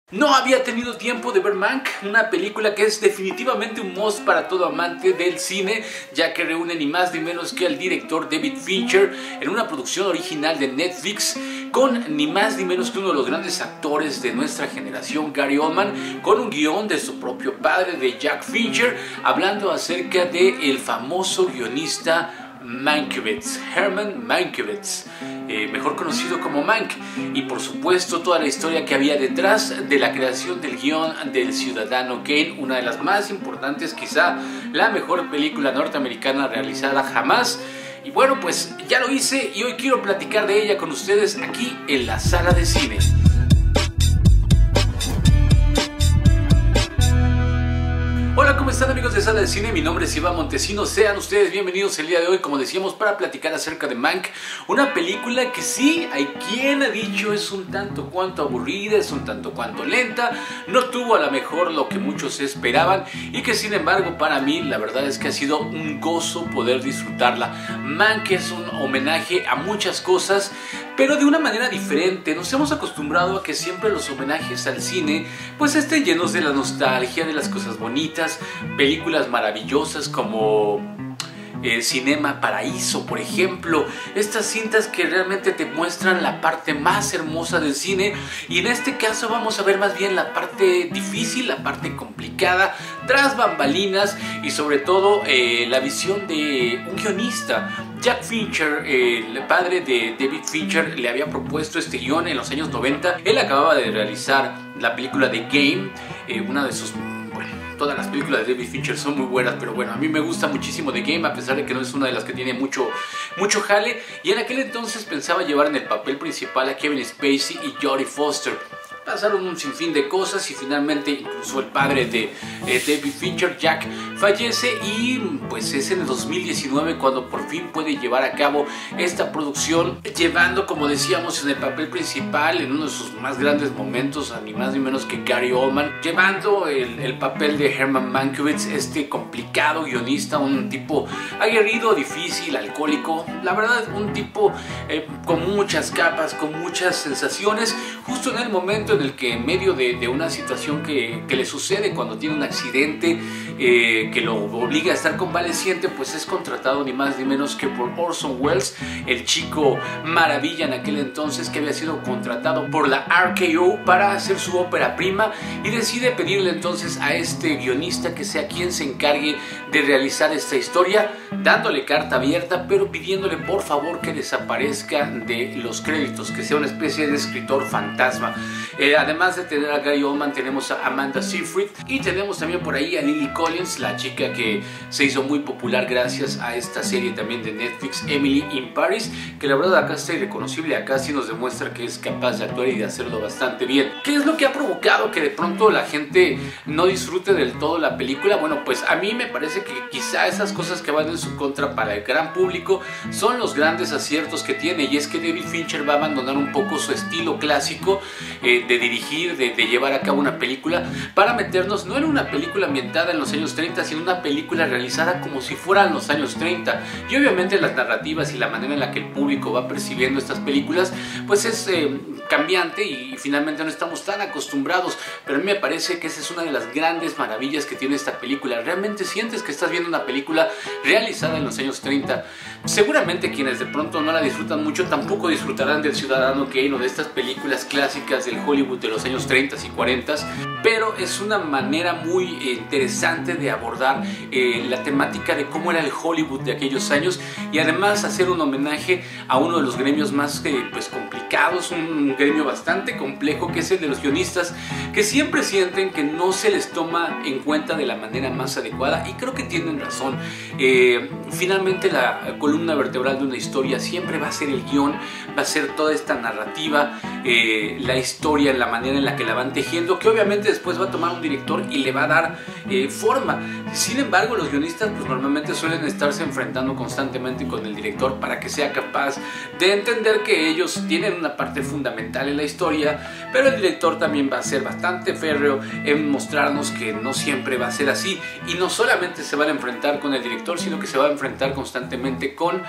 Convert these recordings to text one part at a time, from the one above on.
No había tenido tiempo de ver Mank, una película que es definitivamente un must para todo amante del cine, ya que reúne ni más ni menos que al director David Fincher en una producción original de Netflix, con ni más ni menos que uno de los grandes actores de nuestra generación, Gary Oldman, con un guión de su propio padre, de Jack Fincher, hablando acerca del famoso guionista Mankiewicz, Herman Mankiewicz, mejor conocido como Mank, y por supuesto toda la historia que había detrás de la creación del guión del Ciudadano Kane, una de las más importantes, quizá la mejor película norteamericana realizada jamás. Y bueno, pues ya lo hice y hoy quiero platicar de ella con ustedes aquí en la sala de cine. Hola, ¿cómo están, amigos de Sala de Cine? Mi nombre es Iván Montesinos. Sean ustedes bienvenidos el día de hoy, como decíamos, para platicar acerca de Mank, una película que sí, hay quien ha dicho es un tanto cuanto aburrida, es un tanto cuanto lenta, no tuvo a lo mejor lo que muchos esperaban y que sin embargo para mí la verdad es que ha sido un gozo poder disfrutarla. Mank es un homenaje a muchas cosas, pero de una manera diferente. Nos hemos acostumbrado a que siempre los homenajes al cine pues estén llenos de la nostalgia, de las cosas bonitas, películas maravillosas como Cinema Paraíso, por ejemplo, estas cintas que realmente te muestran la parte más hermosa del cine, y en este caso vamos a ver más bien la parte difícil, la parte complicada, tras bambalinas, y sobre todo la visión de un guionista. Jack Fincher, el padre de David Fincher, le había propuesto este guión en los años 90. Él acababa de realizar la película The Game, una de sus... Todas las películas de David Fincher son muy buenas, pero bueno, a mí me gusta muchísimo The Game, a pesar de que no es una de las que tiene mucho jale. Y en aquel entonces pensaba llevar en el papel principal a Kevin Spacey y Jodie Foster. Pasaron un sinfín de cosas y finalmente incluso el padre de David Fincher, Jack, fallece, y pues es en el 2019 cuando por fin puede llevar a cabo esta producción, llevando, como decíamos, en el papel principal, en uno de sus más grandes momentos, a ni más ni menos que Gary Oldman, llevando el papel de Herman Mankiewicz, este complicado guionista, un tipo aguerrido, difícil, alcohólico, la verdad un tipo con muchas capas, con muchas sensaciones, justo en el momento en el que en medio de una situación que le sucede cuando tiene un accidente que lo obliga a estar convaleciente, pues es contratado ni más ni menos que por Orson Welles, el chico maravilla en aquel entonces, que había sido contratado por la RKO para hacer su ópera prima, y decide pedirle entonces a este guionista que sea quien se encargue de realizar esta historia, dándole carta abierta, pero pidiéndole por favor que desaparezca de los créditos, que sea una especie de escritor fantasma. Además de tener a Gary Oldman, tenemos a Amanda Seyfried y tenemos también por ahí a Lily Collins, la chica que se hizo muy popular gracias a esta serie también de Netflix, Emily in Paris, que la verdad acá está irreconocible, acá sí nos demuestra que es capaz de actuar y de hacerlo bastante bien. ¿Qué es lo que ha provocado que de pronto la gente no disfrute del todo la película? Bueno, pues a mí me parece que quizá esas cosas que van en su contra para el gran público son los grandes aciertos que tiene, y es que David Fincher va a abandonar un poco su estilo clásico de dirigir, de llevar a cabo una película, para meternos no en una película ambientada en los años 30, sino una película realizada como si fueran los años 30. Y obviamente las narrativas y la manera en la que el público va percibiendo estas películas pues es cambiante, y finalmente no estamos tan acostumbrados, pero a mí me parece que esa es una de las grandes maravillas que tiene esta película. Realmente sientes que estás viendo una película realizada en los años 30. Seguramente quienes de pronto no la disfrutan mucho tampoco disfrutarán del Ciudadano Kane o de estas películas clásicas del Hollywood de los años 30 y 40, pero es una manera muy interesante de abordar la temática de cómo era el Hollywood de aquellos años, y además hacer un homenaje a uno de los gremios más pues complicados, un gremio bastante complejo, que es el de los guionistas, que siempre sienten que no se les toma en cuenta de la manera más adecuada, y creo que tienen razón. Finalmente la columna vertebral de una historia siempre va a ser el guión, va a ser toda esta narrativa, la historia, la manera en la que la van tejiendo, que obviamente después va a tomar un director y le va a dar forma. Sin embargo, los guionistas pues normalmente suelen estarse enfrentando constantemente con el director para que sea capaz de entender que ellos tienen una parte fundamental trascendental en la historia, pero el director también va a ser bastante férreo en mostrarnos que no siempre va a ser así, y no solamente se van a enfrentar con el director, sino que se va a enfrentar constantemente con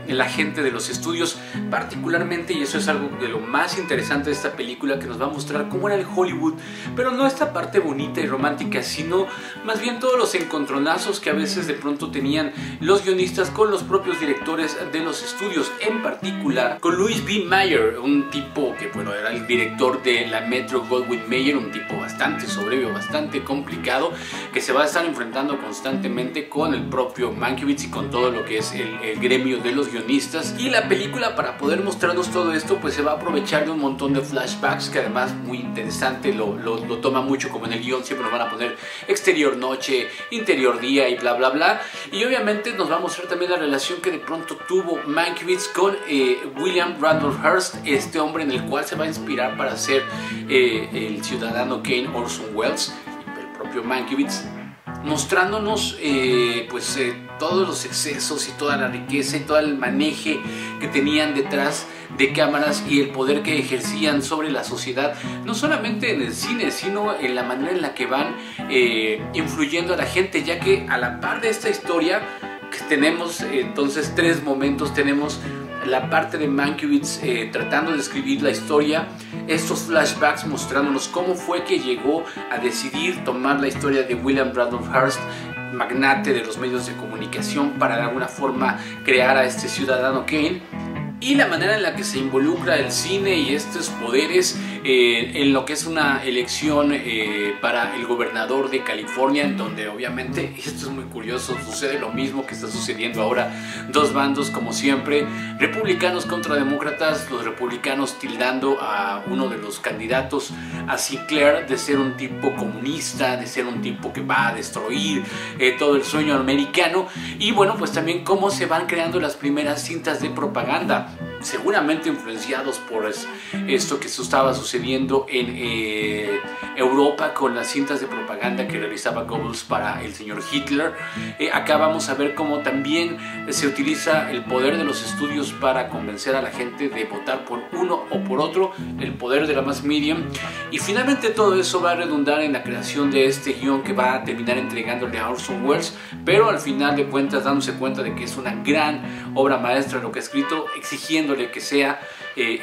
la gente de los estudios, particularmente, y eso es algo de lo más interesante de esta película, que nos va a mostrar cómo era el Hollywood, pero no esta parte bonita y romántica, sino más bien todos los encontronazos que a veces de pronto tenían los guionistas con los propios directores de los estudios, en particular con Louis B. Mayer, un tipo que bueno, era el director de la Metro-Goldwyn-Mayer, un tipo bastante soberbio, bastante complicado, que se va a estar enfrentando constantemente con el propio Mankiewicz y con todo lo que es el gremio de los guionistas. Y la película, para poder mostrarnos todo esto, pues se va a aprovechar de un montón de flashbacks, que además muy interesante, lo toma mucho como en el guión, siempre nos van a poner exterior noche, interior día y bla bla bla, y obviamente nos va a mostrar también la relación que de pronto tuvo Mankiewicz con William Randolph Hearst, este hombre en el cual se va a inspirar para ser el ciudadano Kane Orson Welles, el propio Mankiewicz, mostrándonos todos los excesos y toda la riqueza y todo el maneje que tenían detrás de cámaras y el poder que ejercían sobre la sociedad, no solamente en el cine, sino en la manera en la que van influyendo a la gente, ya que a la par de esta historia que tenemos entonces tres momentos. Tenemos la parte de Mankiewicz tratando de escribir la historia, estos flashbacks mostrándonos cómo fue que llegó a decidir tomar la historia de William Randolph Hearst, magnate de los medios de comunicación, para de alguna forma crear a este ciudadano Kane, y la manera en la que se involucra el cine y estos poderes en lo que es una elección para el gobernador de California, en donde obviamente, esto es muy curioso, sucede lo mismo que está sucediendo ahora, dos bandos como siempre, republicanos contra demócratas, los republicanos tildando a uno de los candidatos, a Sinclair, de ser un tipo comunista, de ser un tipo que va a destruir todo el sueño americano, y bueno, pues también cómo se van creando las primeras cintas de propaganda, seguramente influenciados por esto que estaba sucediendo en Europa con las cintas de propaganda que realizaba Goebbels para el señor Hitler. Acá vamos a ver cómo también se utiliza el poder de los estudios para convencer a la gente de votar por uno o por otro, el poder de la mass media, y finalmente todo eso va a redundar en la creación de este guión que va a terminar entregándole a Orson Welles, pero al final de cuentas dándose cuenta de que es una gran obra maestra lo que ha escrito, exigiéndole que sea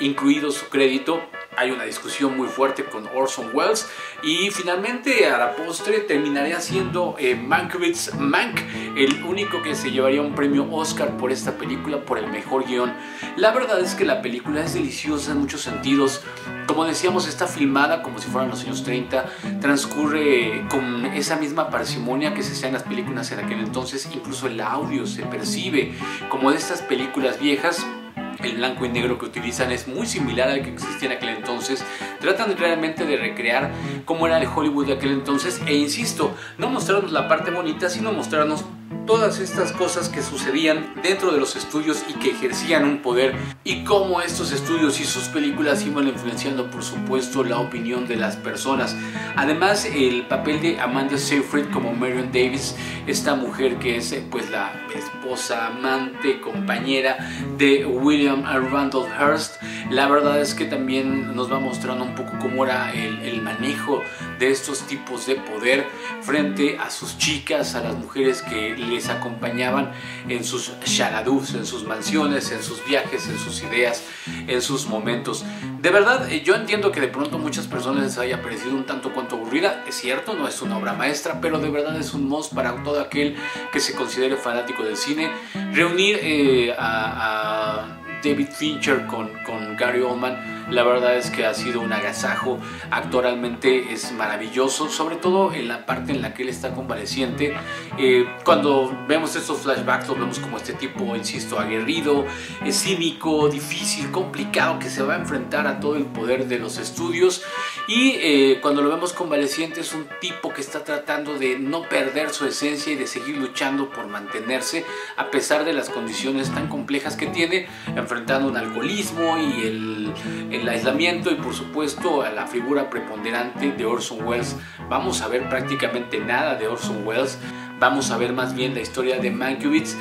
incluido su crédito. Hay una discusión muy fuerte con Orson Welles y finalmente a la postre terminaría siendo Mankiewicz, Mank, el único que se llevaría un premio Oscar por esta película, por el mejor guión. La verdad es que la película es deliciosa en muchos sentidos. Como decíamos, está filmada como si fueran los años 30, transcurre con esa misma parsimonia que se hacía en las películas en aquel entonces, incluso el audio se percibe como de estas películas viejas. El blanco y negro que utilizan es muy similar al que existía en aquel entonces. Tratan realmente de recrear cómo era el Hollywood de aquel entonces, e insisto, no mostrarnos la parte bonita, sino mostrarnos todas estas cosas que sucedían dentro de los estudios y que ejercían un poder, y cómo estos estudios y sus películas iban influenciando, por supuesto, la opinión de las personas. Además, el papel de Amanda Seyfried como Marion Davies, esta mujer que es pues la esposa, amante, compañera de William Randolph Hearst, la verdad es que también nos va mostrando un poco cómo era el manejo de estos tipos de poder frente a sus chicas, a las mujeres que les acompañaban en sus chaladús, en sus mansiones, en sus viajes, en sus ideas, en sus momentos. De verdad, yo entiendo que de pronto a muchas personas les haya parecido un tanto cuanto aburrida. Es cierto, no es una obra maestra, pero de verdad es un must para todo aquel que se considere fanático del cine. Reunir a David Fincher con Gary Oldman, la verdad es que ha sido un agasajo. Actoralmente es maravilloso, sobre todo en la parte en la que él está convaleciente. Cuando vemos estos flashbacks lo vemos como este tipo, insisto, aguerrido, cínico, difícil, complicado, que se va a enfrentar a todo el poder de los estudios, y cuando lo vemos convaleciente es un tipo que está tratando de no perder su esencia y de seguir luchando por mantenerse a pesar de las condiciones tan complejas que tiene, enfrentando un alcoholismo y el aislamiento, y por supuesto a la figura preponderante de Orson Welles. Vamos a ver prácticamente nada de Orson Welles, vamos a ver más bien la historia de Mankiewicz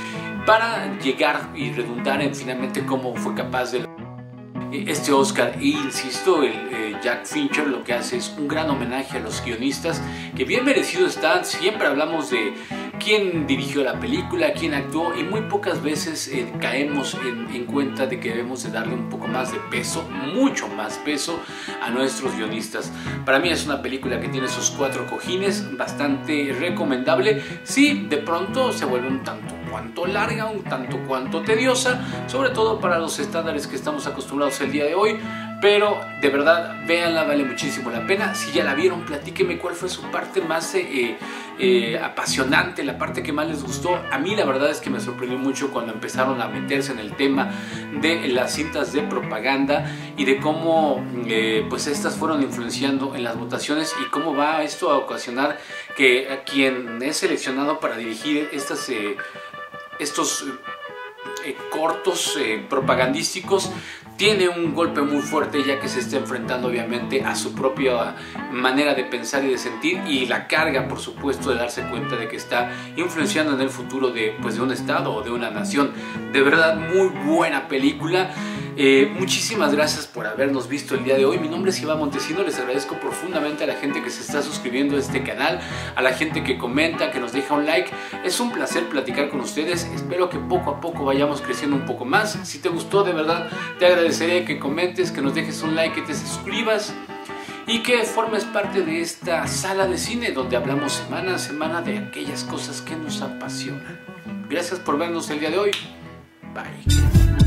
para llegar y redundar en finalmente cómo fue capaz de este Oscar. Y insisto, Jack Fincher lo que hace es un gran homenaje a los guionistas, que bien merecidos están. Siempre hablamos de quién dirigió la película, quién actuó, y muy pocas veces caemos en cuenta de que debemos de darle un poco más de peso, mucho más peso, a nuestros guionistas. Para mí es una película que tiene sus 4 cojines, bastante recomendable. Sí, de pronto se vuelve un tanto cuanto larga, un tanto cuanto tediosa, sobre todo para los estándares que estamos acostumbrados el día de hoy, pero de verdad, véanla, vale muchísimo la pena. Si ya la vieron, platíquenme cuál fue su parte más apasionante, la parte que más les gustó. A mí la verdad es que me sorprendió mucho cuando empezaron a meterse en el tema de las cintas de propaganda y de cómo pues estas fueron influenciando en las votaciones, y cómo va esto a ocasionar que quien es seleccionado para dirigir estos cortos propagandísticos tiene un golpe muy fuerte, ya que se está enfrentando obviamente a su propia manera de pensar y de sentir, y la carga, por supuesto, de darse cuenta de que está influenciando en el futuro de un estado o de una nación. De verdad, muy buena película. Muchísimas gracias por habernos visto el día de hoy. Mi nombre es Iván Montesino. Les agradezco profundamente a la gente que se está suscribiendo a este canal, a la gente que comenta, que nos deja un like. Es un placer platicar con ustedes. Espero que poco a poco vayamos creciendo un poco más. Si te gustó, de verdad te agradecería que comentes, que nos dejes un like, que te suscribas y que formes parte de esta sala de cine donde hablamos semana a semana de aquellas cosas que nos apasionan. Gracias por vernos el día de hoy. Bye.